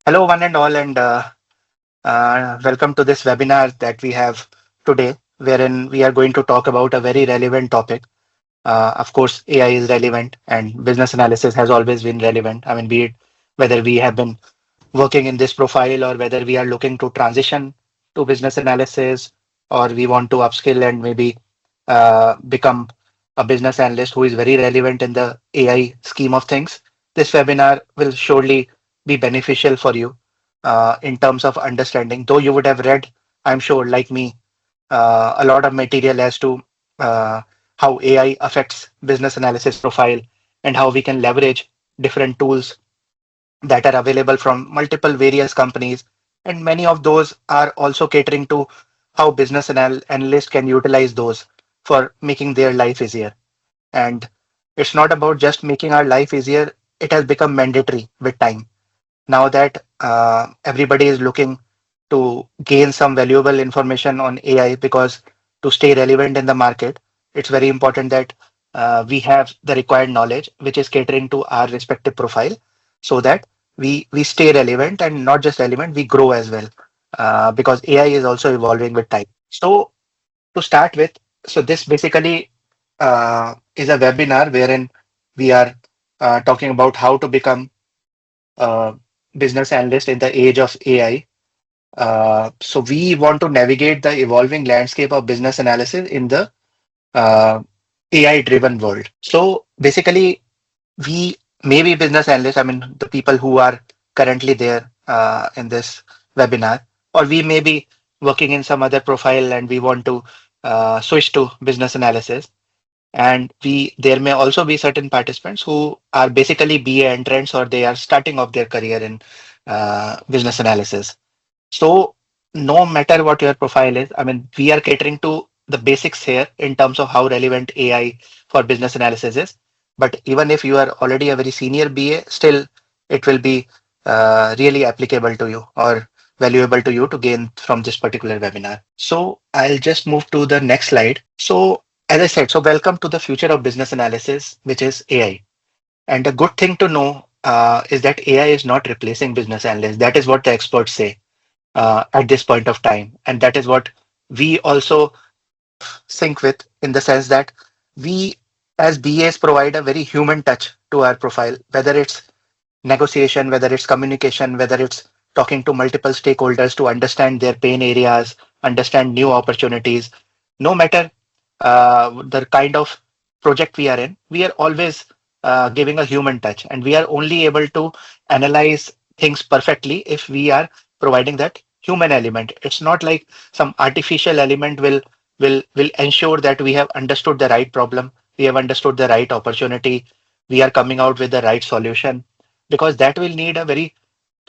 Hello, one and all, and welcome to this webinar that we have today, wherein we are going to talk about a very relevant topic. Of course, AI is relevant, and business analysis has always been relevant. I mean, be it whether we have been working in this profile or whether we are looking to transition to business analysis or we want to upskill and maybe become a business analyst who is very relevant in the AI scheme of things. This webinar will surely be beneficial for you in terms of understanding. Though you would have read, I'm sure, like me, a lot of material as to uh, how AI affects business analysis profile and how we can leverage different tools that are available from multiple various companies. And many of those are also catering to how business analysts can utilize those for making their life easier. And it's not about just making our life easier, it has become mandatory with time. Now that everybody is looking to gain some valuable information on AI, because to stay relevant in the market, it's very important that we have the required knowledge, which is catering to our respective profile, so that we stay relevant and not just relevant, we grow as well, because AI is also evolving with time. So to start with, so this basically is a webinar wherein we are talking about how to become a business analyst in the age of AI. So we want to navigate the evolving landscape of business analysis in the uh, AI-driven world. So basically, we may be business analysts, I mean, the people who are currently there in this webinar, or we may be working in some other profile and we want to switch to business analysis. And there may also be certain participants who are basically BA entrants or they are starting off their career in business analysis. So no matter what your profile is, I mean, we are catering to the basics here in terms of how relevant AI for business analysis is. But even if you are already a very senior BA, still it will be really applicable to you or valuable to you to gain from this particular webinar. So I'll just move to the next slide. So as I said, so welcome to the future of business analysis, which is AI. And a good thing to know is that AI is not replacing business analysts. That is what the experts say at this point of time. And that is what we also sync with, in the sense that we as BAs provide a very human touch to our profile, whether it's negotiation, whether it's communication, whether it's talking to multiple stakeholders to understand their pain areas, understand new opportunities. No matter the kind of project we are in, we are always giving a human touch, and we are only able to analyze things perfectly if we are providing that human element. It's not like some artificial element will ensure that we have understood the right problem, we have understood the right opportunity, we are coming out with the right solution, because that will need a very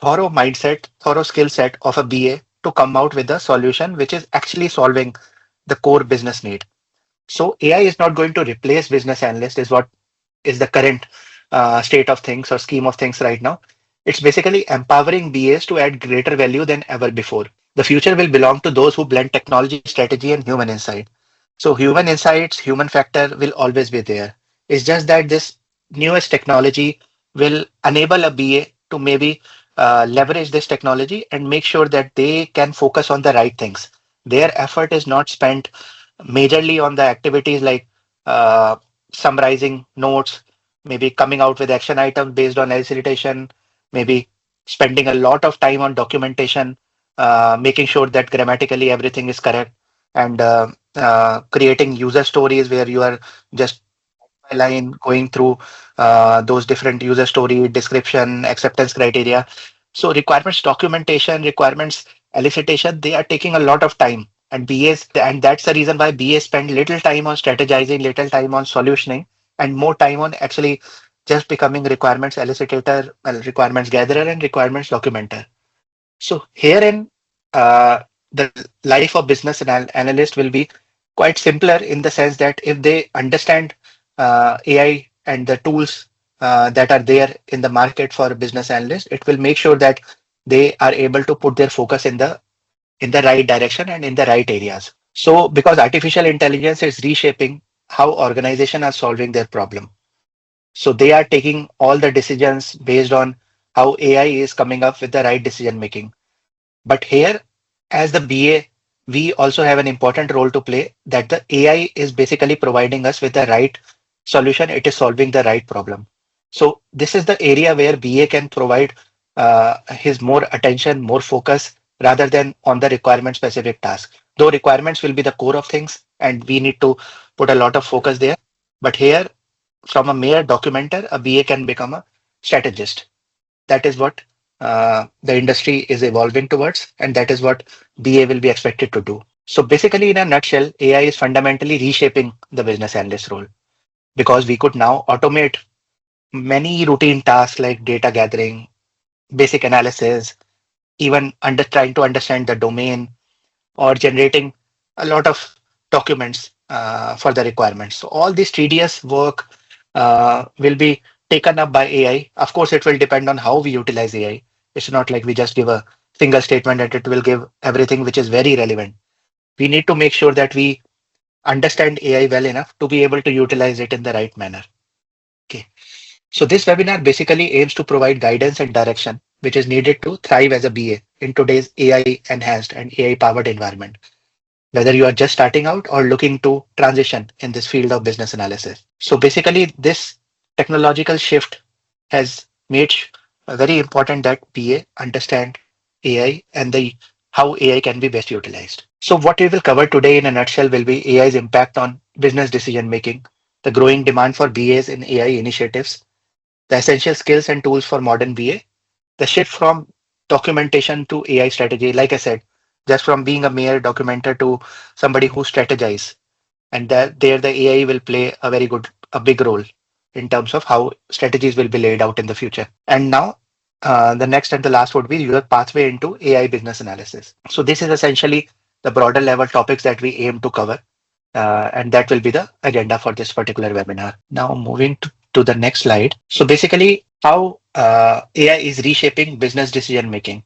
thorough mindset, thorough skill set of a BA to come out with a solution which is actually solving the core business need. So AI is not going to replace business analyst, is what is the current state of things or scheme of things right now. It's basically empowering BAs to add greater value than ever before. The future will belong to those who blend technology, strategy, and human insight. So human insights, human factor will always be there. It's just that this newest technology will enable a BA to maybe leverage this technology and make sure that they can focus on the right things. Their effort is not spent majorly on the activities like uh, summarizing notes, maybe coming out with action items based on elicitation, maybe spending a lot of time on documentation, making sure that grammatically everything is correct, and creating user stories where you are just by line going through those different user story description, acceptance criteria. So requirements documentation, requirements elicitation, they are taking a lot of time. And BAs, and that's the reason why BAs spend little time on strategizing, little time on solutioning, and more time on actually just becoming requirements elicitator, well, requirements gatherer, and requirements documenter. So herein, the life of business analyst will be quite simpler, in the sense that if they understand AI and the tools that are there in the market for a business analyst, it will make sure that they are able to put their focus in the right direction and in the right areas. So because artificial intelligence is reshaping how organizations are solving their problem. So they are taking all the decisions based on how AI is coming up with the right decision making. But here, as the BA, we also have an important role to play that the AI is basically providing us with the right solution. It is solving the right problem. So this is the area where BA can provide his more attention, more focus rather than on the requirement specific task. Though requirements will be the core of things and we need to put a lot of focus there. But here, from a mere documenter, a BA can become a strategist. That is what the industry is evolving towards, and that is what BA will be expected to do. So basically, in a nutshell, AI is fundamentally reshaping the business analyst role because we could now automate many routine tasks like data gathering, basic analysis, even trying to understand the domain or generating a lot of documents for the requirements. So all this tedious work will be taken up by AI. Of course, it will depend on how we utilize AI. It's not like we just give a single statement and it will give everything which is very relevant. We need to make sure that we understand AI well enough to be able to utilize it in the right manner. Okay. So this webinar basically aims to provide guidance and direction which is needed to thrive as a BA in today's AI enhanced and AI powered environment, whether you are just starting out or looking to transition in this field of business analysis. So basically, this technological shift has made very important that BA understand AI and the how AI can be best utilized. So what we will cover today in a nutshell will be AI's impact on business decision making, the growing demand for BAs in AI initiatives, the essential skills and tools for modern BA, the shift from documentation to AI strategy. Like I said, just from being a mere documenter to somebody who strategizes, and that there the AI will play a big role in terms of how strategies will be laid out in the future. And now, the next and the last would be your pathway into AI business analysis. So this is essentially the broader level topics that we aim to cover, and that will be the agenda for this particular webinar. Now, moving to the next slide. So basically, how AI is reshaping business decision making.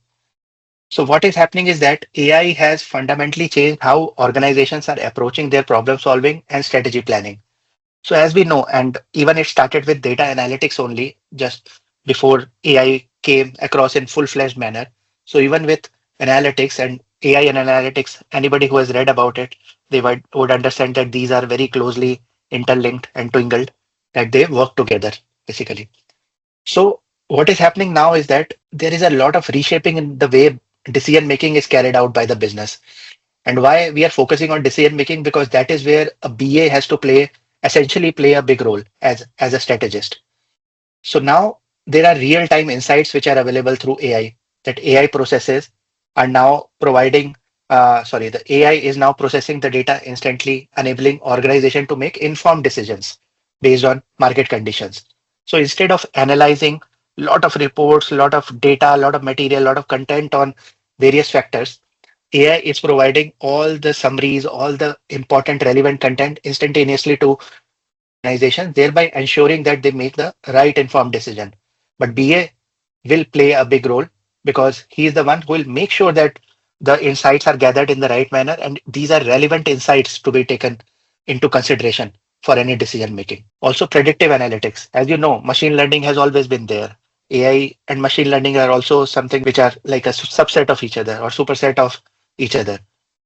So what is happening is that AI has fundamentally changed how organizations are approaching their problem solving and strategy planning. So as we know, and even it started with data analytics only just before AI came across in full-fledged manner. So even with analytics and AI and analytics, anybody who has read about it, they would understand that these are very closely interlinked and twinkled, that they work together, basically. So what is happening now is that there is a lot of reshaping in the way decision making is carried out by the business. And why we are focusing on decision making, because that is where a BA has to essentially play a big role as a strategist. So now there are real-time insights which are available through AI, that AI processes are now providing, the AI is now processing the data instantly, enabling organization to make informed decisions based on market conditions. So instead of analyzing a lot of reports, a lot of data, a lot of material, a lot of content on various factors, AI is providing all the summaries, all the important relevant content instantaneously to organizations, thereby ensuring that they make the right informed decision. But BA will play a big role because he is the one who will make sure that the insights are gathered in the right manner and these are relevant insights to be taken into consideration for any decision making. Also, predictive analytics. As you know, machine learning has always been there. AI and machine learning are also something which are like a subset of each other or superset of each other.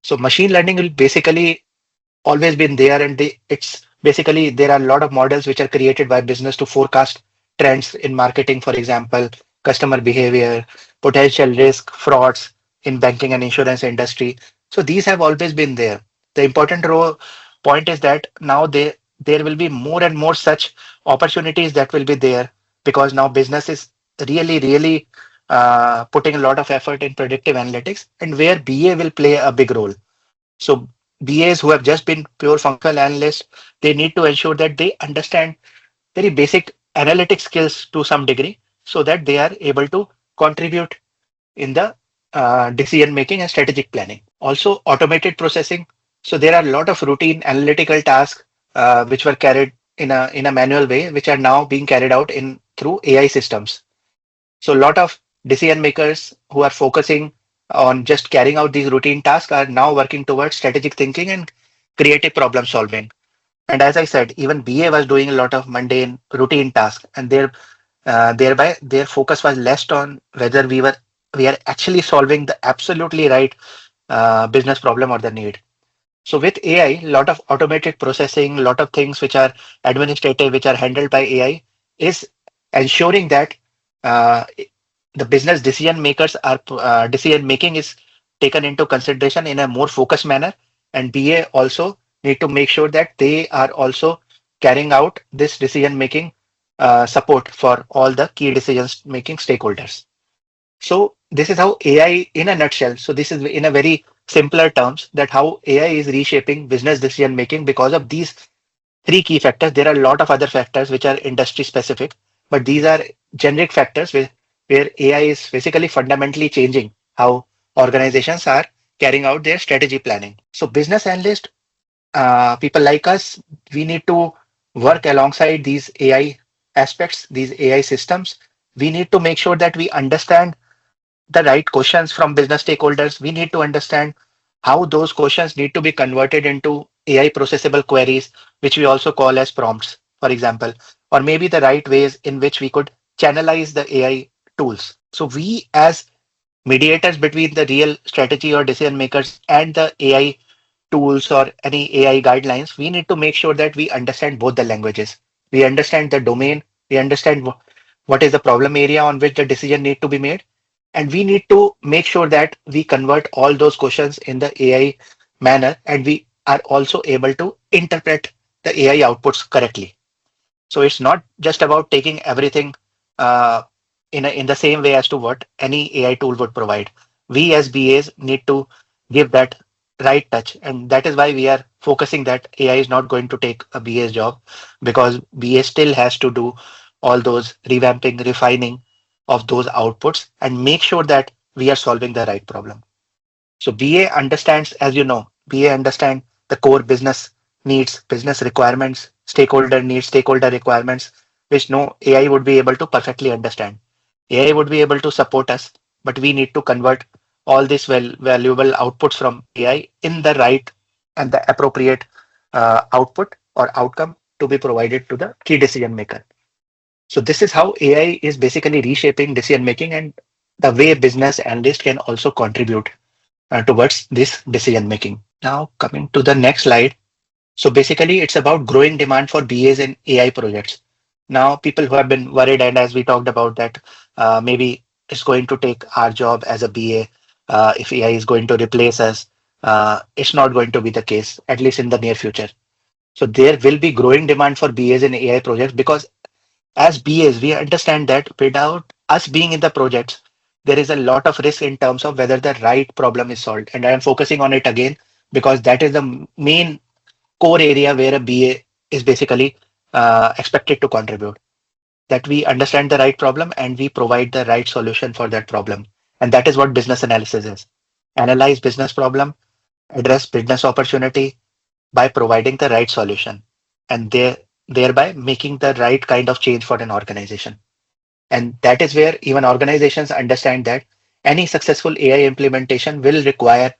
So machine learning will basically always been there, and it's basically there are a lot of models which are created by business to forecast trends in marketing, for example, customer behavior, potential risk, frauds in banking and insurance industry. So these have always been there. The important point is that now there will be more and more such opportunities that will be there because now business is really putting a lot of effort in predictive analytics, and where BA will play a big role. So BAs who have just been pure functional analysts, they need to ensure that they understand very basic analytic skills to some degree so that they are able to contribute in the decision making and strategic planning. Also, automated processing. So there are a lot of routine analytical tasks which were carried in a manual way, which are now being carried out in through AI systems. So a lot of decision makers who are focusing on just carrying out these routine tasks are now working towards strategic thinking and creative problem solving. And as I said, even BA was doing a lot of mundane routine tasks, and there Thereby, their focus was less on whether we are actually solving the absolutely right business problem or the need. So with AI, lot of automated processing, lot of things which are administrative, which are handled by AI, is ensuring that uh, the business decision making is taken into consideration in a more focused manner, and BA also need to make sure that they are also carrying out this decision making support for all the key decisions making stakeholders. So this is how AI in a nutshell. So this is in a very simpler terms that how AI is reshaping business decision making because of these three key factors. There are a lot of other factors which are industry specific, but these are generic factors where AI is basically fundamentally changing how organizations are carrying out their strategy planning. So business analysts, people like us, we need to work alongside these AI aspects, these AI systems. We need to make sure that we understand the right questions from business stakeholders. We need to understand how those questions need to be converted into AI processable queries, which we also call as prompts, for example, or maybe the right ways in which we could channelize the AI tools. So we as mediators between the real strategy or decision makers and the AI tools or any AI guidelines, we need to make sure that we understand both the languages. We understand the domain, we understand what is the problem area on which the decision need to be made, and we need to make sure that we convert all those questions in the AI manner, and we are also able to interpret the AI outputs correctly. So it's not just about taking everything uh, in the same way as to what any AI tool would provide. We as BAs need to give that right touch, and that is why we are focusing that AI is not going to take a BA's job, because BA still has to do all those revamping, refining of those outputs and make sure that we are solving the right problem. So BA understands, as you know, BA understand the core business needs, business requirements, stakeholder needs, stakeholder requirements, which no AI would be able to perfectly understand. AI would be able to support us, but we need to convert all these valuable outputs from AI in the right and the appropriate output or outcome to be provided to the key decision maker. So this is how AI is basically reshaping decision making and the way business analysts can also contribute towards this decision making. Now, coming to the next slide. So basically, it's about growing demand for BAs in AI projects. Now, people who have been worried, and as we talked about that, maybe it's going to take our job as a BA. If AI is going to replace us, it's not going to be the case, at least in the near future. So there will be growing demand for BAs in AI projects because as BAs, we understand that without us being in the projects, there is a lot of risk in terms of whether the right problem is solved. And I am focusing on it again because that is the main core area where a BA is basically expected to contribute. That we understand the right problem and we provide the right solution for that problem. And that is what business analysis is. Analyze business problem, address business opportunity by providing the right solution, and thereby making the right kind of change for an organization. And that is where even organizations understand that any successful AI implementation will require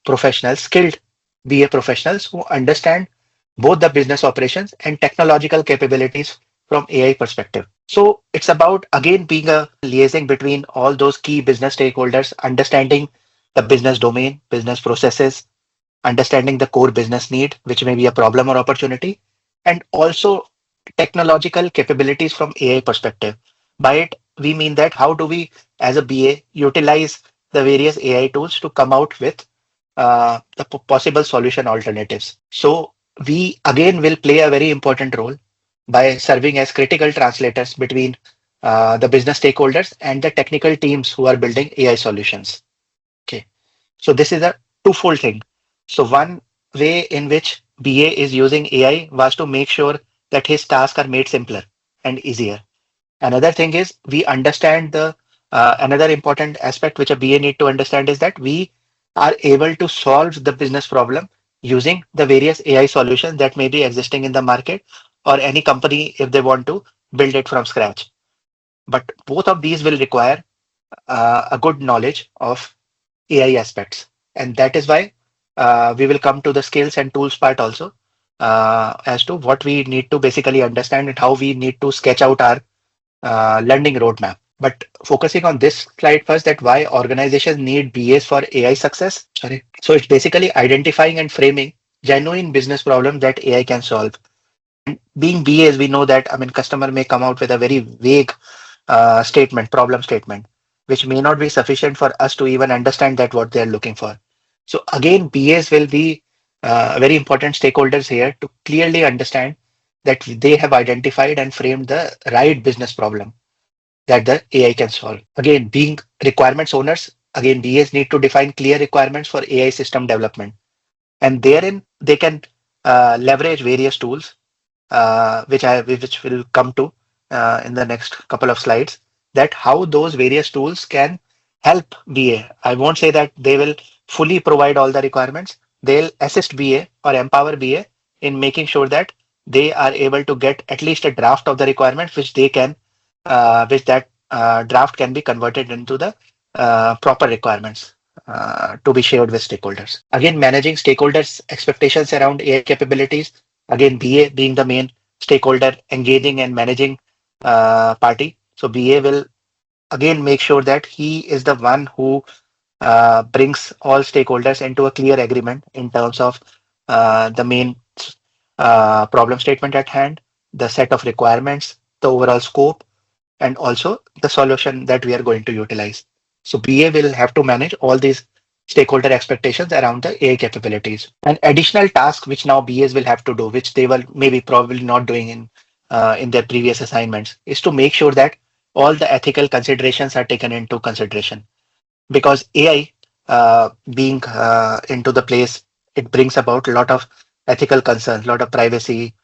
professionals, skilled BA professionals who understand both the business operations and technological capabilities from AI perspective. So it's about again being a liaising between all those key business stakeholders, understanding the business domain, business processes, understanding the core business need, which may be a problem or opportunity, and also technological capabilities from AI perspective. By it, we mean that how do we, as a BA, utilize the various AI tools to come out with the possible solution alternatives. So we again will play a very important role by serving as critical translators between the business stakeholders and the technical teams who are building AI solutions. Okay. So this is a twofold thing. So one way in which BA is using AI was to make sure that his tasks are made simpler and easier. Another thing is we understand the another important aspect which a BA need to understand is that we are able to solve the business problem using the various AI solutions that may be existing in the market or any company if they want to build it from scratch. But both of these will require a good knowledge of AI aspects. And that is why we will come to the skills and tools part also as to what we need to basically understand and how we need to sketch out our learning roadmap. But focusing on this slide first, that why organizations need BAs for AI success. Sorry. So it's basically identifying and framing genuine business problems that AI can solve. Being BAs, we know that, I mean, customer may come out with a very vague statement, problem statement, which may not be sufficient for us to even understand that what they're looking for. So again, BAs will be very important stakeholders here to clearly understand that they have identified and framed the right business problem that the AI can solve. Again, being requirements owners, again, BAs need to define clear requirements for AI system development. And therein, they can leverage various tools which will come to in the next couple of slides, that how those various tools can help BA. I won't say that they will fully provide all the requirements. They'll assist BA or empower BA in making sure that they are able to get at least a draft of the requirements, which they can, which that draft can be converted into the proper requirements to be shared with stakeholders. Again, managing stakeholders' expectations around AI capabilities. Again, BA being the main stakeholder engaging and managing party. So BA will again make sure that he is the one who brings all stakeholders into a clear agreement in terms of the main problem statement at hand, the set of requirements, the overall scope, and also the solution that we are going to utilize. So BA will have to manage all these stakeholder expectations around the AI capabilities. An additional task which now BAs will have to do, which they were maybe probably not doing in their previous assignments, is to make sure that all the ethical considerations are taken into consideration. Because AI being into the place, it brings about a lot of ethical concerns, a lot of privacy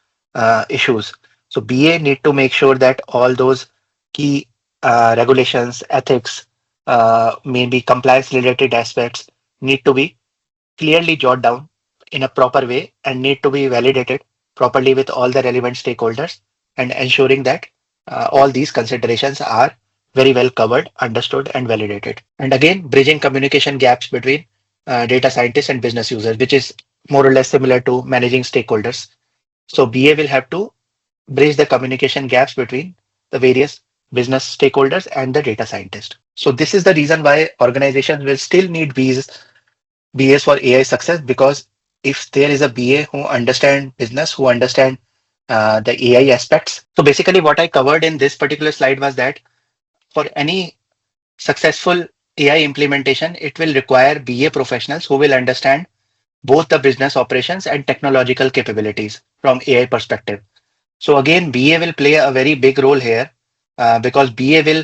issues. So BA need to make sure that all those key regulations, ethics, maybe compliance related aspects need to be clearly jot down in a proper way and need to be validated properly with all the relevant stakeholders, and ensuring that all these considerations are very well covered, understood, and validated. And again, bridging communication gaps between data scientists and business users, which is more or less similar to managing stakeholders. So BA will have to bridge the communication gaps between the various business stakeholders and the data scientist. So this is the reason why organizations will still need BAs for AI success, because if there is a BA who understand business, who understand the AI aspects. So basically what I covered in this particular slide was that for any successful AI implementation, it will require BA professionals who will understand both the business operations and technological capabilities from AI perspective. So again, BA will play a very big role here because BA will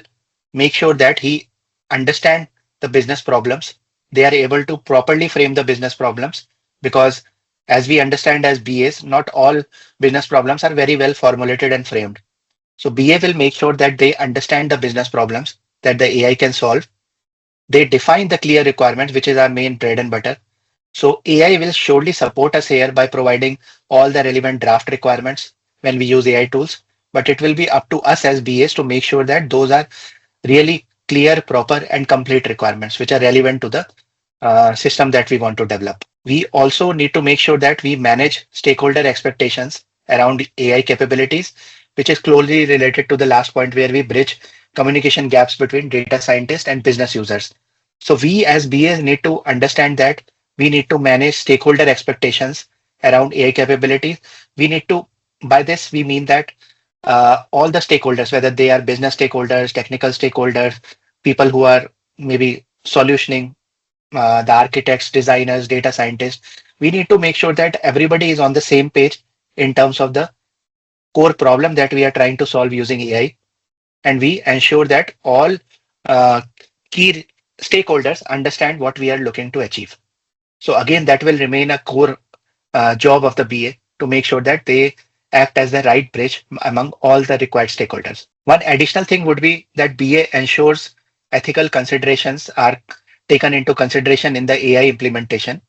make sure that he understand the business problems. They are able to properly frame the business problems, because as we understand as BAs, not all business problems are very well formulated and framed. So BA will make sure that they understand the business problems that the AI can solve. They define the clear requirements, which is our main bread and butter. So AI will surely support us here by providing all the relevant draft requirements when we use AI tools, but it will be up to us as BAs to make sure that those are really clear, proper, and complete requirements which are relevant to the system that we want to develop. We also need to make sure that we manage stakeholder expectations around AI capabilities, which is closely related to the last point where we bridge communication gaps between data scientists and business users. So we as BAs need to understand that we need to manage stakeholder expectations around AI capabilities. We need to, by this, we mean that all the stakeholders, whether they are business stakeholders, technical stakeholders, people who are maybe solutioning, the architects, designers, data scientists, we need to make sure that everybody is on the same page in terms of the core problem that we are trying to solve using AI. And we ensure that all uh, key stakeholders understand what we are looking to achieve. So again, that will remain a core job of the BA to make sure that they act as the right bridge among all the required stakeholders. One additional thing would be that BA ensures ethical considerations are taken into consideration in the AI implementation.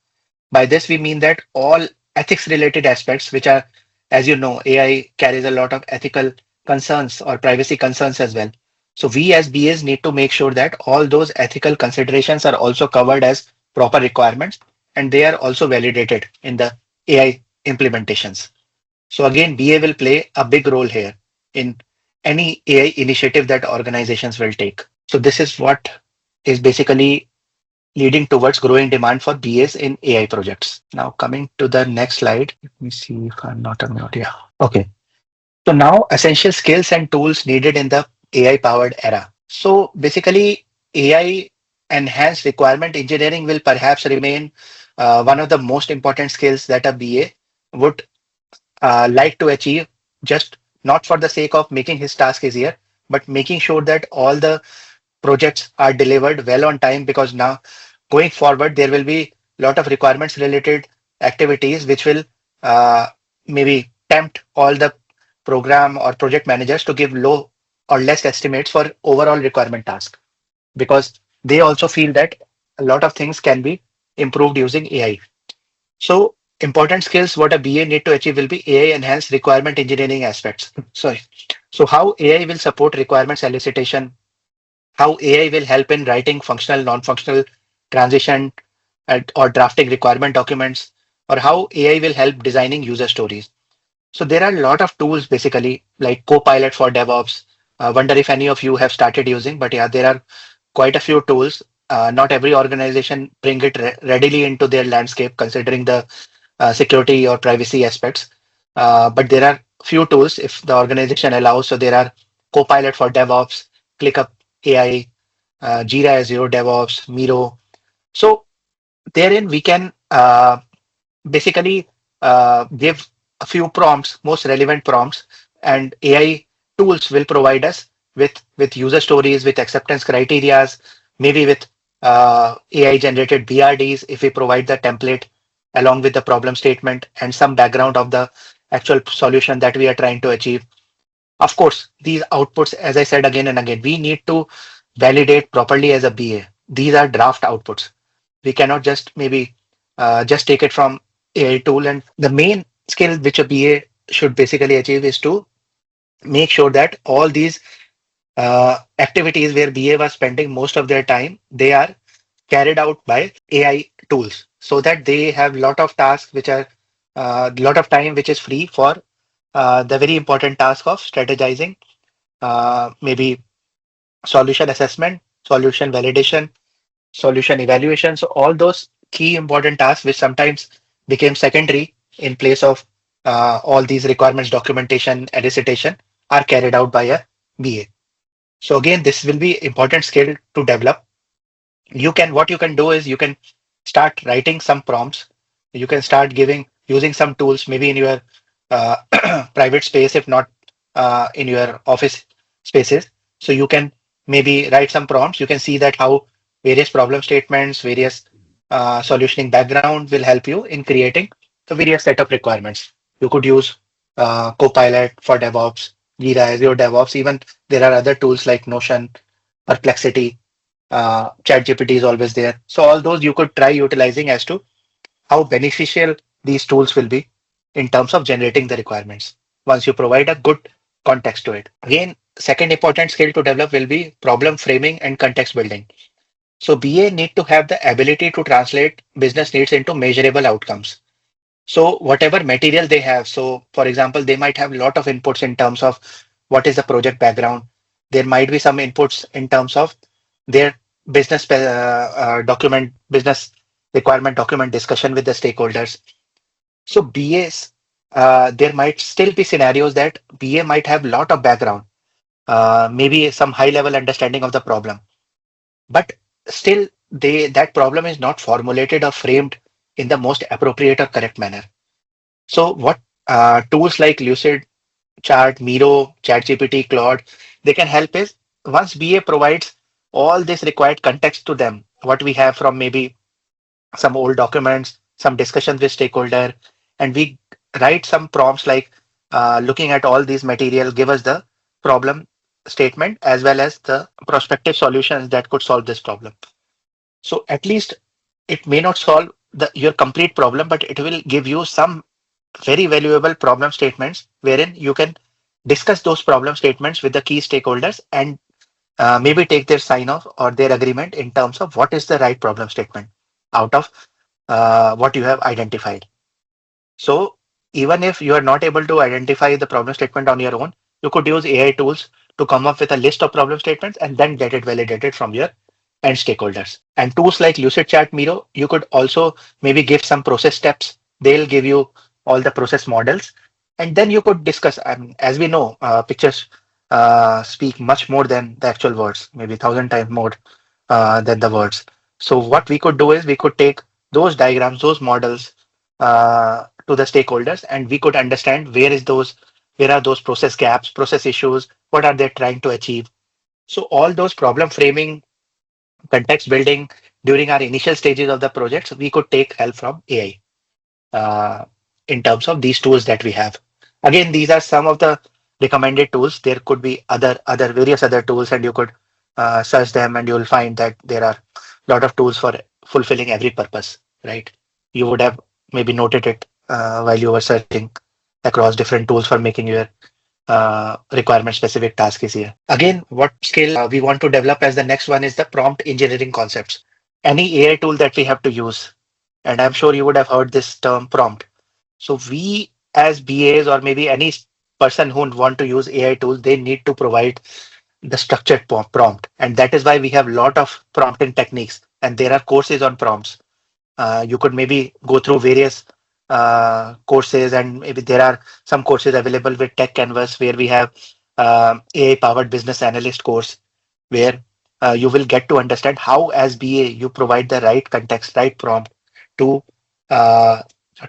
By this, we mean that all ethics related aspects, which are, as you know, AI carries a lot of ethical concerns or privacy concerns as well. So we as BAs need to make sure that all those ethical considerations are also covered as proper requirements, and they are also validated in the AI implementations. So again, BA will play a big role here in any AI initiative that organizations will take. So this is what is basically leading towards growing demand for BAs in AI projects. Now coming to the next slide, let me see if I'm not on mute. Yeah. Okay. So now essential skills and tools needed in the AI powered era. So basically AI enhanced requirement engineering will perhaps remain one of the most important skills that a BA would like to achieve, just not for the sake of making his task easier, but making sure that all the projects are delivered well on time, because now going forward there will be a lot of requirements related activities which will uh, maybe tempt all the program or project managers to give low or less estimates for overall requirement task, because they also feel that a lot of things can be improved using AI. So important skills what a BA need to achieve will be AI enhanced requirement engineering aspects. Sorry. So how AI will support requirements elicitation, how AI will help in writing functional, non-functional transition or drafting requirement documents, or how AI will help designing user stories. So there are a lot of tools basically like Copilot for DevOps. Wonder if any of you have started using, but yeah, there are quite a few tools. Not every organization bring it readily into their landscape, considering the security or privacy aspects. But there are few tools if the organization allows. So there are Copilot for DevOps, ClickUp AI, Jira Azure DevOps, Miro. So therein we can basically give a few prompts, most relevant prompts, and AI tools will provide us with user stories, with acceptance criterias, maybe with AI generated BRDs if we provide the template along with the problem statement and some background of the actual solution that we are trying to achieve. Of course, these outputs, as I said again and again, we need to validate properly as a BA. These are draft outputs. We cannot just maybe just take it from AI tool. And the main skill which a BA should basically achieve is to make sure that all these activities where BA was spending most of their time, they are carried out by AI tools, so that they have lot of tasks which are lot of time which is free for the very important task of strategizing, maybe solution assessment, solution validation, solution evaluation. So all those key important tasks which sometimes became secondary in place of all these requirements documentation, elicitation are carried out by a BA. So again, this will be important skill to develop. You can, what you can do is you can start writing some prompts. You can start giving using some tools maybe in your uh, private space, if not in your office spaces. So you can maybe write some prompts. You can see that how various problem statements, various solutioning background will help you in creating the various set of requirements. You could use Copilot for DevOps, Jira Azure DevOps. Even there are other tools like Notion, Perplexity, ChatGPT is always there. So all those you could try utilizing as to how beneficial these tools will be in terms of generating the requirements once you provide a good context to it. Again, second important skill to develop will be problem framing and context building. So BA need to have the ability to translate business needs into measurable outcomes. So whatever material they have, so for example, they might have a lot of inputs in terms of what is the project background. There might be some inputs in terms of their business document, business requirement document discussion with the stakeholders. So BAs, there might still be scenarios that BA might have a lot of background, maybe some high level understanding of the problem, but still that problem is not formulated or framed in the most appropriate or correct manner. So what tools like Lucid, Chart, Miro, ChatGPT, Claude, they can help is once BA provides all this required context to them, what we have from maybe some old documents, some discussions with stakeholder, and we write some prompts like looking at all these material, give us the problem statement as well as the prospective solutions that could solve this problem. So at least it may not solve your complete problem, but it will give you some very valuable problem statements wherein you can discuss those problem statements with the key stakeholders and maybe take their sign off or their agreement in terms of what is the right problem statement out of what you have identified. So even if you are not able to identify the problem statement on your own, you could use AI tools to come up with a list of problem statements and then get it validated from your end stakeholders. And tools like Lucid Chat Miro, you could also maybe give some process steps. They'll give you all the process models, and then you could discuss. As we know, pictures speak much more than the actual words, maybe 1,000 times more than the words. So what we could do is we could take those diagrams, those models to the stakeholders, and we could understand where are those process gaps, process issues, what are they trying to achieve. So all those problem framing, context building during our initial stages of the projects, we could take help from AI in terms of these tools that we have. Again, these are some of the recommended tools. There could be other various other tools, and you could search them, and you will find that there are a lot of tools for fulfilling every purpose. Right? You would have maybe noted it while you were searching across different tools for making your requirement specific task is here. Again, what skill we want to develop as the next one is the prompt engineering concepts. Any AI tool that we have to use, and I'm sure you would have heard this term prompt. So we as BAs or maybe any person who want to use AI tools, they need to provide the structured prompt. And that is why we have a lot of prompting techniques and there are courses on prompts. You could maybe go through various courses, and maybe there are some courses available with Techcanvass where we have AI-powered business analyst course where you will get to understand how, as BA, you provide the right context, right prompt to uh,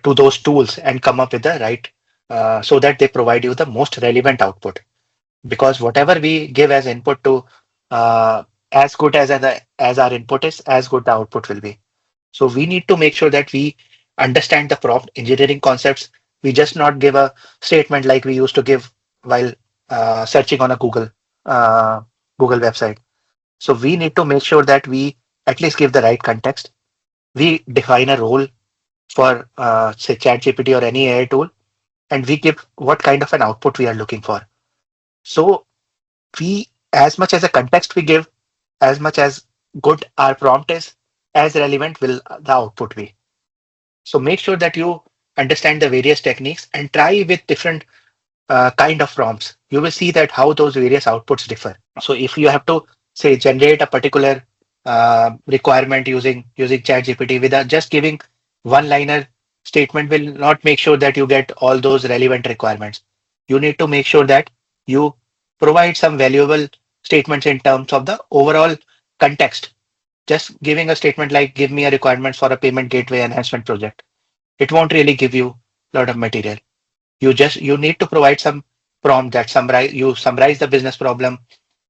to those tools and come up with the right so that they provide you the most relevant output. Because whatever we give as input to as good as our input is, as good the output will be. So we need to make sure that we understand the prompt engineering concepts. We just not give a statement like we used to give while searching on a uh, Google website. So we need to make sure that we at least give the right context. We define a role for say ChatGPT or any AI tool, and we give what kind of an output we are looking for. So we, as much as a context we give, as much as good our prompt is, as relevant will the output be. So make sure that you understand the various techniques and try with different kind of prompts. You will see that how those various outputs differ. So if you have to say generate a particular requirement using ChatGPT without just giving one-liner statement will not make sure that you get all those relevant requirements. You need to make sure that you provide some valuable statements in terms of the overall context. Just giving a statement like give me a requirement for a payment gateway enhancement project, it won't really give you a lot of material. You need to provide some prompt that summarize the business problem,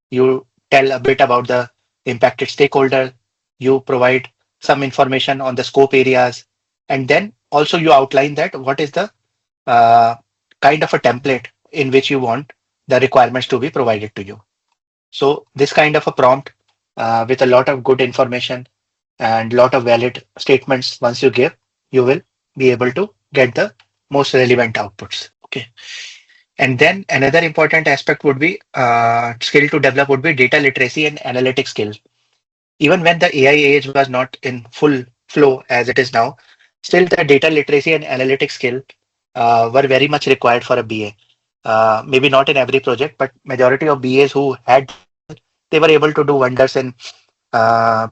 you tell a bit about the impacted stakeholder, you provide some information on the scope areas, and then also you outline that what is the uh, kind of a template in which you want the requirements to be provided to you. So this kind of a prompt with a lot of good information and lot of valid statements, once you give, you will be able to get the most relevant outputs. Okay. And then another important aspect would be skill to develop would be data literacy and analytic skills. Even when the AI age was not in full flow as it is now, still the data literacy and analytic skill were very much required for a BA. Maybe not in every project, but majority of BAs who had this skill, they were able to do wonders in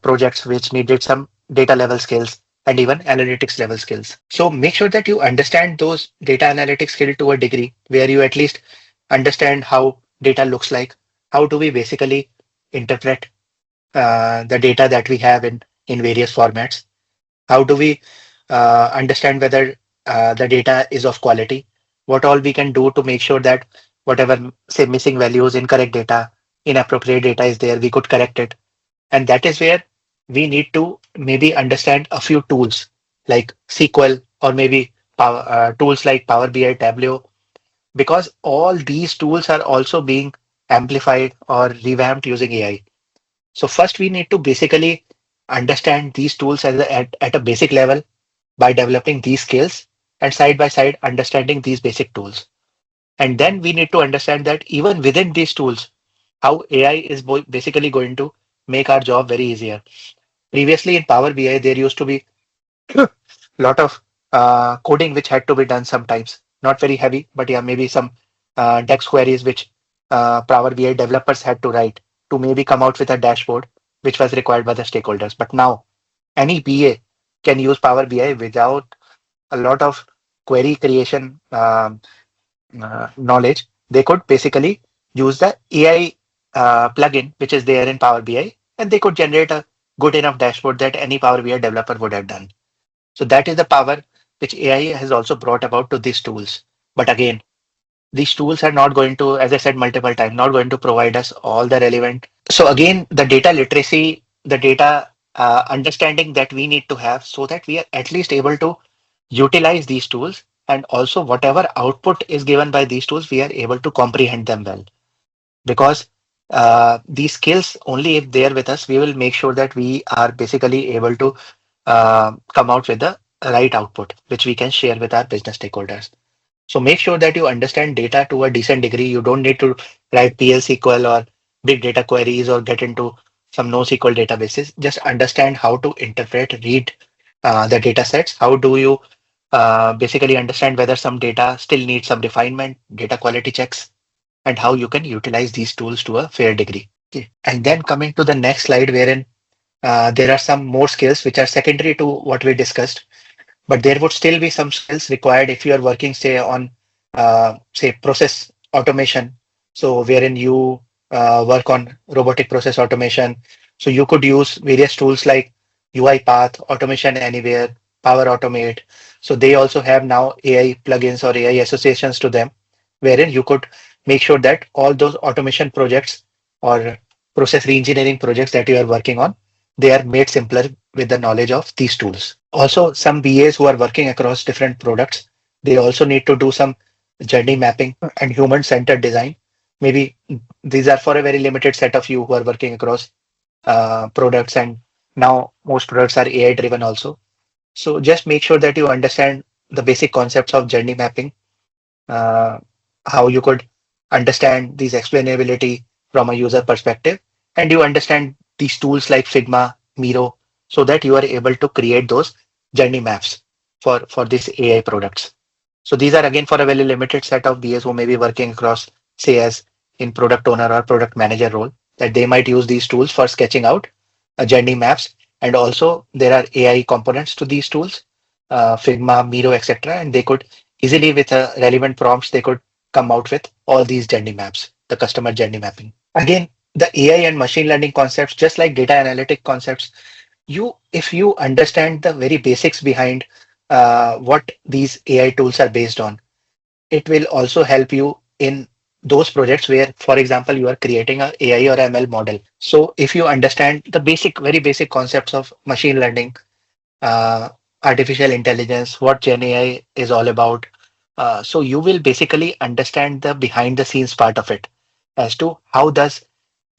projects which needed some data level skills and even analytics level skills. So make sure that you understand those data analytics skill to a degree where you at least understand how data looks like. How do we basically interpret the data that we have in various formats? How do we understand whether the data is of quality? What all we can do to make sure that whatever, say, missing values, incorrect data, inappropriate data is there, we could correct it. And that is where we need to maybe understand a few tools like SQL or maybe tools like Power BI, Tableau, because all these tools are also being amplified or revamped using AI. So first we need to basically understand these tools at a basic level by developing these skills and side by side understanding these basic tools. And then we need to understand that even within these tools, how AI is basically going to make our job very easier. Previously in Power BI, there used to be a lot of coding which had to be done sometimes. Not very heavy, but yeah, maybe some DEX queries which Power BI developers had to write to maybe come out with a dashboard which was required by the stakeholders. But now any BA can use Power BI without a lot of query creation knowledge. They could basically use the AI plugin which is there in Power BI, and they could generate a good enough dashboard that any Power BI developer would have done. So that is the power which AI has also brought about to these tools. But again, these tools are not going to, as I said multiple times, not going to provide us all the relevant. So again, the data literacy, the data understanding that we need to have so that we are at least able to utilize these tools, and also whatever output is given by these tools, we are able to comprehend them well. Because these skills, only if they are with us, we will make sure that we are basically able to come out with the right output, which we can share with our business stakeholders. So make sure that you understand data to a decent degree. You don't need to write PL SQL or big data queries or get into some NoSQL databases. Just understand how to interpret, read the data sets. How do you basically understand whether some data still needs some refinement, data quality checks, and how you can utilize these tools to a fair degree. Okay. And then coming to the next slide, wherein there are some more skills which are secondary to what we discussed, but there would still be some skills required if you are working, say, on, say, process automation. So wherein you work on robotic process automation. So you could use various tools like UiPath, Automation Anywhere, Power Automate. So they also have now AI plugins or AI associations to them, wherein you could make sure that all those automation projects or process reengineering projects that you are working on, they are made simpler with the knowledge of these tools. Also, some BAs who are working across different products, they also need to do some journey mapping and human-centered design. Maybe these are for a very limited set of you who are working across products, and now most products are AI driven also. So just make sure that you understand the basic concepts of journey mapping, uh, how you could understand these explainability from a user perspective, and you understand these tools like Figma, Miro, so that you are able to create those journey maps for these AI products. So these are again for a very limited set of BAs who may be working across, say, as in product owner or product manager role, that they might use these tools for sketching out journey maps. And also there are AI components to these tools, Figma, Miro, etc. And they could easily, with relevant prompts, they could come out with all these journey maps, the customer journey mapping. Again, the AI and machine learning concepts, just like data analytic concepts, if you understand the very basics behind what these AI tools are based on, it will also help you in those projects where, for example, you are creating a AI or ML model. So if you understand the very basic concepts of machine learning, uh, artificial intelligence, what Gen AI is all about, so you will basically understand the behind the scenes part of it, as to how does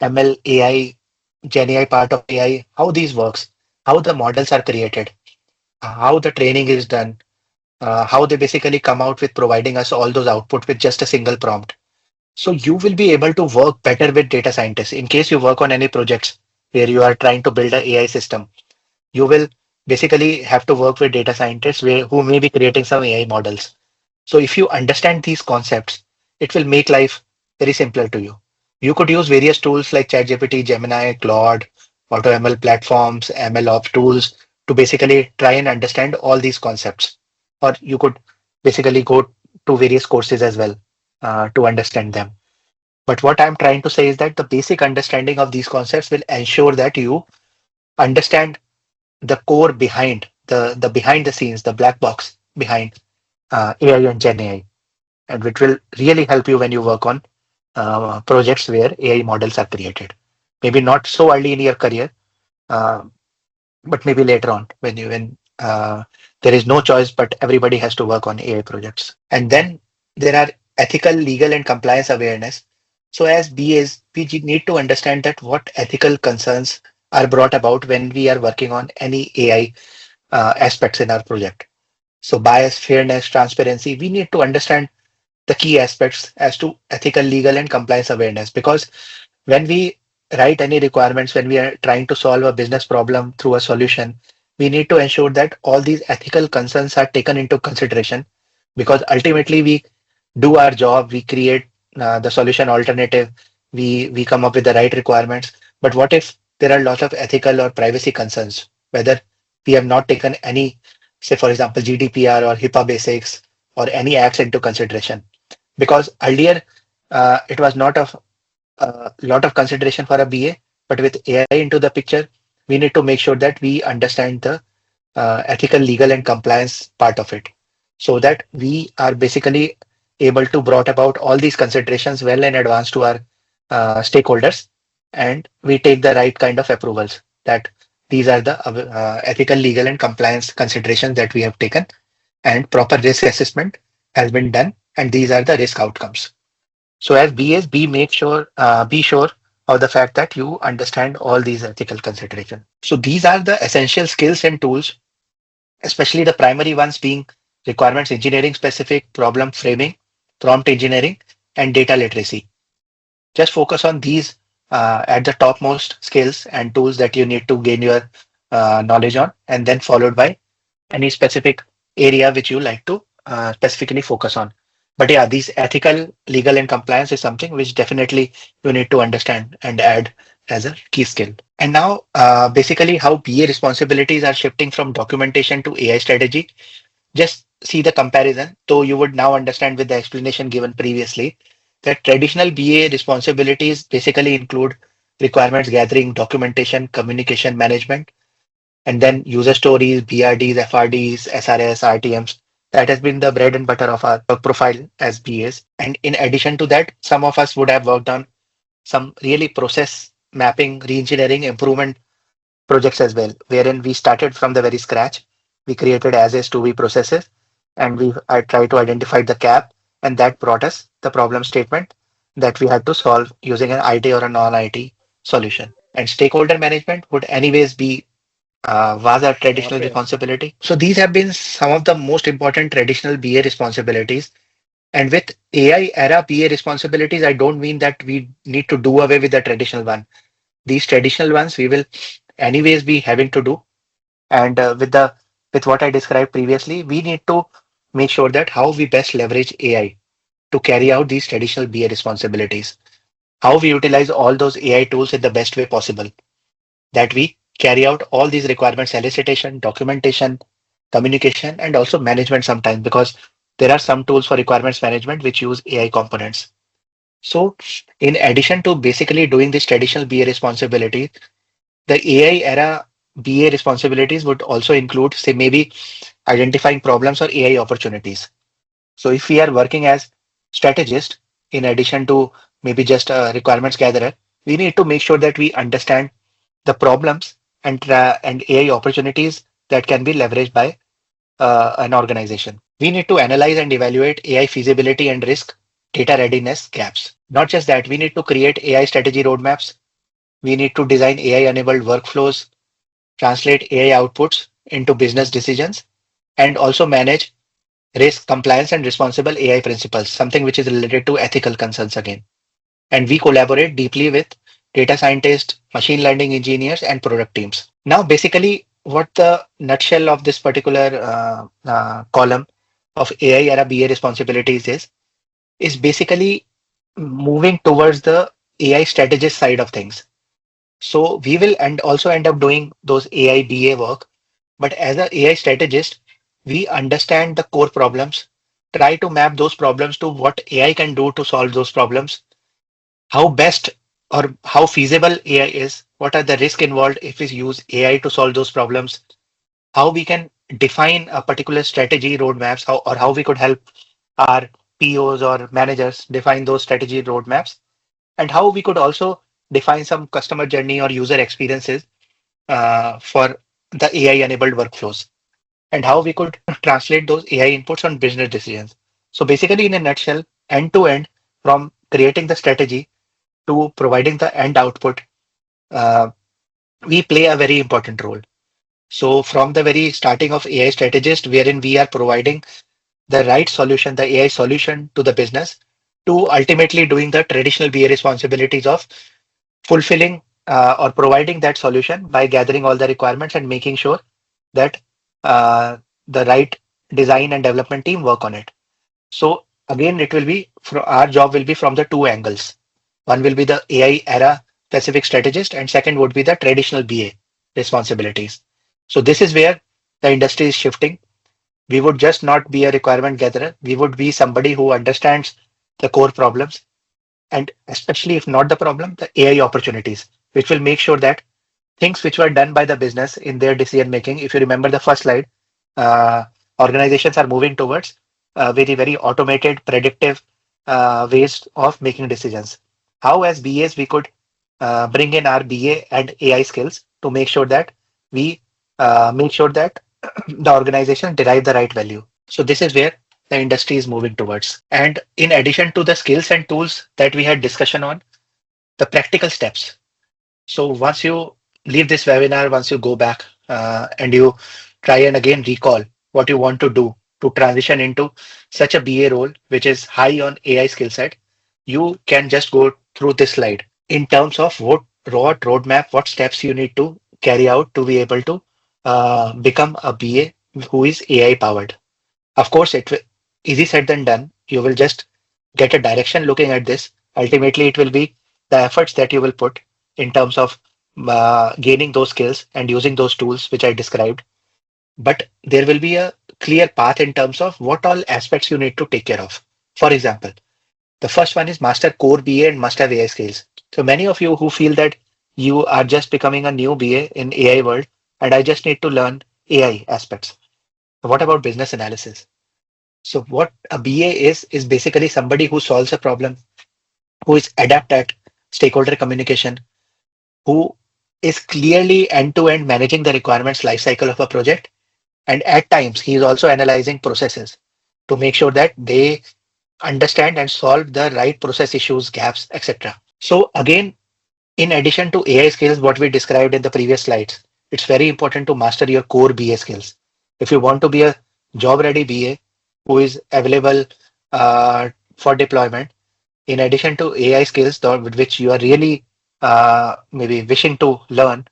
ML, AI, Gen AI part of AI, how these works, how the models are created, how the training is done, how they basically come out with providing us all those output with just a single prompt. So you will be able to work better with data scientists in case you work on any projects where you are trying to build an AI system. You will basically have to work with data scientists who may be creating some AI models. So if you understand these concepts, it will make life very simpler to you. You could use various tools like ChatGPT, Gemini, Claude, AutoML platforms, MLOps tools to basically try and understand all these concepts. Or you could basically go to various courses as well to understand them. But what I'm trying to say is that the basic understanding of these concepts will ensure that you understand the core behind the behind the scenes, the black box behind AI and Gen AI, and which will really help you when you work on projects where AI models are created. Maybe not so early in your career, uh, but maybe later on when there is no choice, but everybody has to work on AI projects. And then there are ethical, legal, and compliance awareness. So as BAs, need to understand that what ethical concerns are brought about when we are working on any AI aspects in our project. So bias, fairness, transparency, we need to understand the key aspects as to ethical, legal, and compliance awareness. Because when we write any requirements, when we are trying to solve a business problem through a solution, we need to ensure that all these ethical concerns are taken into consideration, because ultimately we do our job, we create the solution alternative, we come up with the right requirements. But what if there are a lot of ethical or privacy concerns, whether we have not taken any, say for example, GDPR or HIPAA basics or any acts into consideration? Because earlier it was not of a lot of consideration for a BA, but with AI into the picture, we need to make sure that we understand the ethical, legal, and compliance part of it, so that we are basically able to brought about all these considerations well in advance to our stakeholders, and we take the right kind of approvals that these are the ethical, legal, and compliance considerations that we have taken, and proper risk assessment has been done, and these are the risk outcomes. So as BAs, be sure of the fact that you understand all these ethical considerations. So these are the essential skills and tools, especially the primary ones being requirements engineering specific, problem framing, prompt engineering, and data literacy. Just focus on these at the topmost skills and tools that you need to gain your knowledge on, and then followed by any specific area which you like to specifically focus on. But yeah, these ethical, legal, and compliance is something which definitely you need to understand and add as a key skill. And now, basically, how BA responsibilities are shifting from documentation to AI strategy. Just see the comparison. So you would now understand with the explanation given previously that traditional BA responsibilities basically include requirements gathering, documentation, communication management, and then user stories, BRDs, FRDs, SRS, RTMs. That has been the bread and butter of our work profile as BAs. And in addition to that, some of us would have worked on some really process mapping, reengineering, improvement projects as well, wherein we started from the very scratch. We created as is to be processes, and I tried to identify the gap, and that brought us the problem statement that we had to solve using an IT or a non-IT solution. And stakeholder management would anyways be was a traditional responsibility. So these have been some of the most important traditional BA responsibilities. And with AI era BA responsibilities, I don't mean that we need to do away with the traditional one. These traditional ones we will anyways be having to do. And with what I described previously, we need to make sure that how we best leverage AI to carry out these traditional BA responsibilities. How we utilize all those AI tools in the best way possible, that we carry out all these requirements, elicitation, documentation, communication, and also management sometimes, because there are some tools for requirements management which use AI components. So in addition to basically doing this traditional BA responsibility, the AI era BA responsibilities would also include, say, maybe identifying problems or AI opportunities. So if we are working as strategist, in addition to maybe just a requirements gatherer, we need to make sure that we understand the problems and AI opportunities that can be leveraged by an organization. We need to analyze and evaluate AI feasibility and risk data readiness gaps. Not just that, we need to create AI strategy roadmaps. We need to design AI-enabled workflows, translate AI outputs into business decisions, and also manage risk, compliance, and responsible AI principles, something which is related to ethical concerns again. And we collaborate deeply with data scientists, machine learning engineers, and product teams. Now, basically, what the nutshell of this particular column of AI era BA responsibilities is basically moving towards the AI strategist side of things. So we will and also end up doing those AI BA work. But as an AI strategist, we understand the core problems, try to map those problems to what AI can do to solve those problems, how best or how feasible AI is, what are the risks involved if we use AI to solve those problems, how we can define a particular strategy roadmaps, or how we could help our POs or managers define those strategy roadmaps, and how we could also define some customer journey or user experiences for the AI-enabled workflows, and how we could translate those AI inputs on business decisions. So basically, in a nutshell, end to end, from creating the strategy to providing the end output, uh, we play a very important role. So from the very starting of AI strategist, wherein we are providing the right solution, the AI solution to the business, to ultimately doing the traditional BA responsibilities of fulfilling or providing that solution by gathering all the requirements and making sure that uh, the right design and development team work on it. So again, it will be our job will be from the two angles. One will be the AI era specific strategist, and second would be the traditional BA responsibilities. So this is where the industry is shifting. We would just not be a requirement gatherer. We would be somebody who understands the core problems, and especially if not the problem, the AI opportunities, which will make sure that things which were done by the business in their decision making. If you remember the first slide, uh, organizations are moving towards very automated, predictive ways of making decisions. How, as BAs, we could bring in our BA and AI skills to we make sure that the organization derive the right value. So this is where the industry is moving towards. And in addition to the skills and tools that we had discussion on, the practical steps. So once you leave this webinar, once you go back and you try and again recall what you want to do to transition into such a BA role, which is high on AI skill set, you can just go through this slide in terms of what roadmap, what steps you need to carry out to be able to become a BA who is AI powered. Of course, easy said than done. You will just get a direction looking at this. Ultimately, it will be the efforts that you will put in terms of gaining those skills and using those tools which I described. But there will be a clear path in terms of what all aspects you need to take care of. For example, the first one is master core BA and must have AI skills. So many of you who feel that you are just becoming a new BA in AI world and I just need to learn AI aspects. What about business analysis? So what a BA is basically somebody who solves a problem, who is adept at stakeholder communication, who is clearly end-to-end managing the requirements lifecycle of a project. And at times, he is also analyzing processes to make sure that they understand and solve the right process issues, gaps, etc. So again, in addition to AI skills, what we described in the previous slides, it's very important to master your core BA skills. If you want to be a job-ready BA who is available for deployment, in addition to AI skills with which you are really maybe wishing to learn,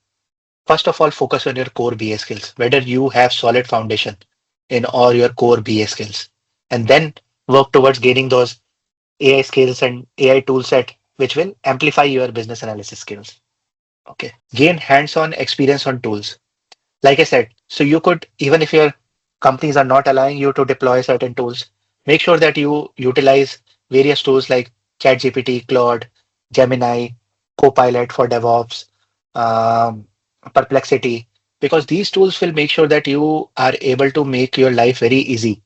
first of all, focus on your core BA skills, whether you have solid foundation in all your core BA skills, and then work towards gaining those AI skills and AI tool set, which will amplify your business analysis skills. Okay. Gain hands-on experience on tools. Like I said, so you could, even if your companies are not allowing you to deploy certain tools, make sure that you utilize various tools like ChatGPT, Claude, Gemini, Copilot for DevOps, um, Perplexity, because these tools will make sure that you are able to make your life very easy,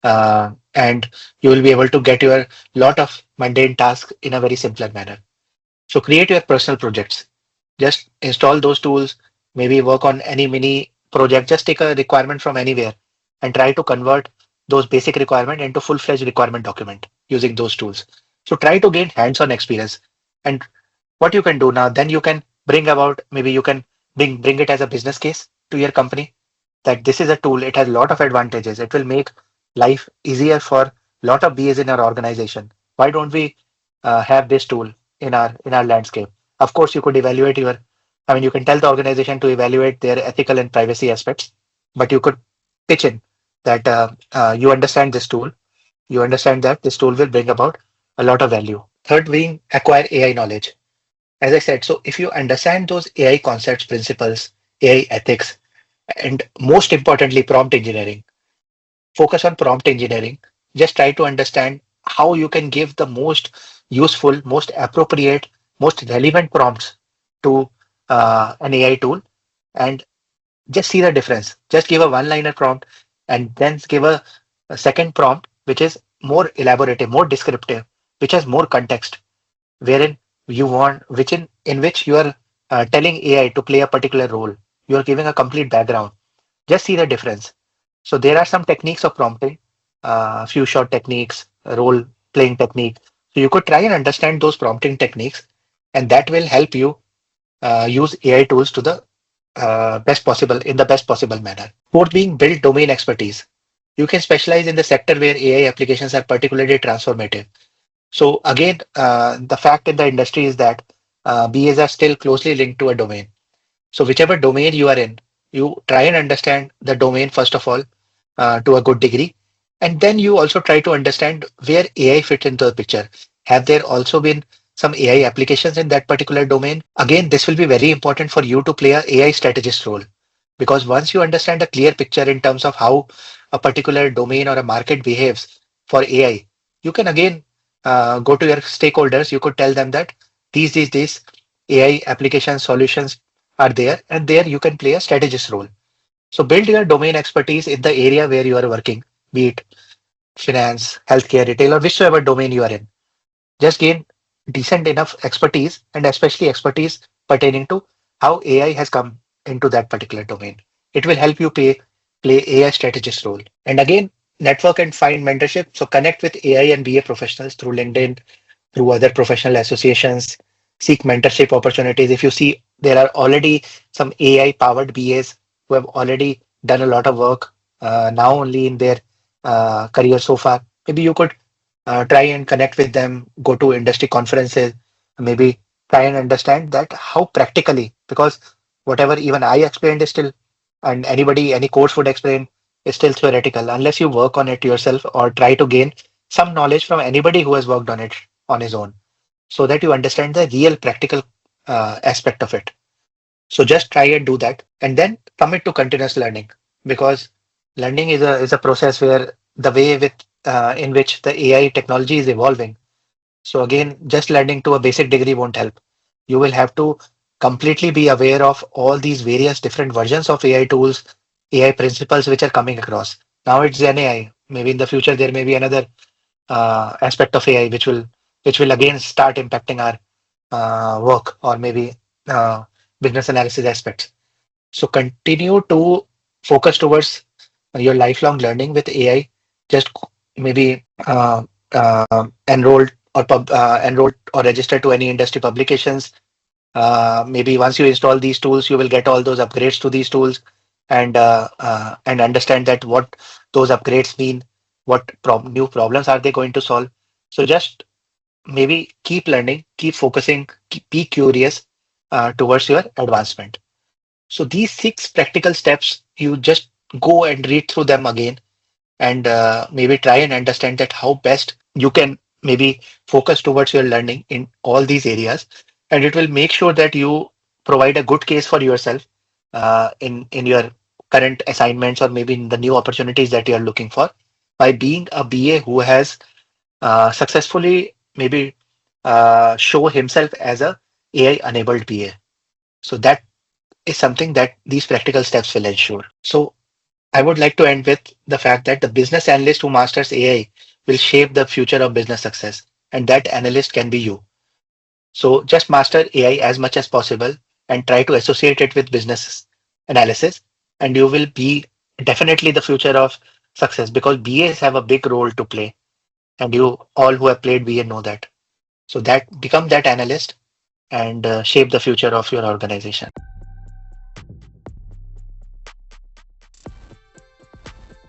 and you will be able to get your lot of mundane tasks in a very simpler manner. So create your personal projects. Just install those tools, maybe work on any mini project, just take a requirement from anywhere and try to convert those basic requirement into full-fledged requirement document using those tools. So try to gain hands-on experience. And what you can do now, then you can bring about, maybe you can bring it as a business case to your company that this is a tool, it has a lot of advantages. It will make life easier for a lot of BAs in our organization. Why don't we have this tool in our landscape? Of course, you could evaluate you can tell the organization to evaluate their ethical and privacy aspects, but you could pitch in that you understand this tool, you understand that this tool will bring about a lot of value. Third being acquire AI knowledge. As I said, so if you understand those AI concepts, principles, AI ethics, and most importantly, prompt engineering, focus on prompt engineering. Just try to understand how you can give the most useful, most appropriate, most relevant prompts to an AI tool and just see the difference. Just give a one-liner prompt and then give a second prompt, which is more elaborative, more descriptive, which has more context, wherein you want, in which you are telling AI to play a particular role. You are giving a complete background. Just see the difference. So there are some techniques of prompting, few shot techniques, role playing technique. So you could try and understand those prompting techniques, and that will help you use AI tools to the best possible manner. Fourth being build domain expertise. You can specialize in the sector where AI applications are particularly transformative. So again, the fact in the industry is that BAs are still closely linked to a domain. So whichever domain you are in, you try and understand the domain first of all to a good degree, And then you also try to understand where AI fit into the picture. Have there also been some AI applications in that particular domain? Again, this will be very important for you to play a AI strategist role, because once you understand a clear picture in terms of how a particular domain or a market behaves for AI, you can again go to your stakeholders. You could tell them that these AI application solutions are there, and there you can play a strategist role. So build your domain expertise in the area where you are working, be it finance, healthcare, retail, or whichever domain you are in. Just gain decent enough expertise, and especially expertise pertaining to how AI has come into that particular domain. It will help you play AI strategist role. And again, network and find mentorship. So connect with AI and BA professionals through LinkedIn, through other professional associations, seek mentorship opportunities. If you see there are already some AI powered BAs who have already done a lot of work now only in their career so far, maybe you could try and connect with them, go to industry conferences, maybe try and understand that how practically, because whatever even I explained is still, and anybody, any course would explain, is still theoretical unless you work on it yourself or try to gain some knowledge from anybody who has worked on it on his own, so that you understand the real practical aspect of it. So just try and do that, and then commit to continuous learning, because learning is a process where the way with in which the AI technology is evolving. So again, just learning to a basic degree won't help. You will have to completely be aware of all these various different versions of AI tools, AI principles which are coming across. Now it's Gen AI. Maybe in the future there may be another aspect of AI which will again start impacting our work, or maybe uh, business analysis aspects. So continue to focus towards your lifelong learning with AI. Just maybe enrolled or register to any industry publications. Maybe once you install these tools, you will get all those upgrades to these tools, and understand that what those upgrades mean, what new problems are they going to solve. So just maybe keep learning, keep focusing, be curious towards your advancement. So these six practical steps, you just go and read through them again, and maybe try and understand that how best you can maybe focus towards your learning in all these areas, and it will make sure that you provide a good case for yourself in your current assignments, or maybe in the new opportunities that you are looking for, by being a BA who has successfully maybe show himself as a AI-enabled BA. So that is something that these practical steps will ensure. So I would like to end with the fact that the business analyst who masters AI will shape the future of business success, and that analyst can be you. So just master AI as much as possible and try to associate it with business analysis, and you will be definitely the future of success, because BAs have a big role to play, and you all who have played BA know that. So that become that analyst and shape the future of your organization.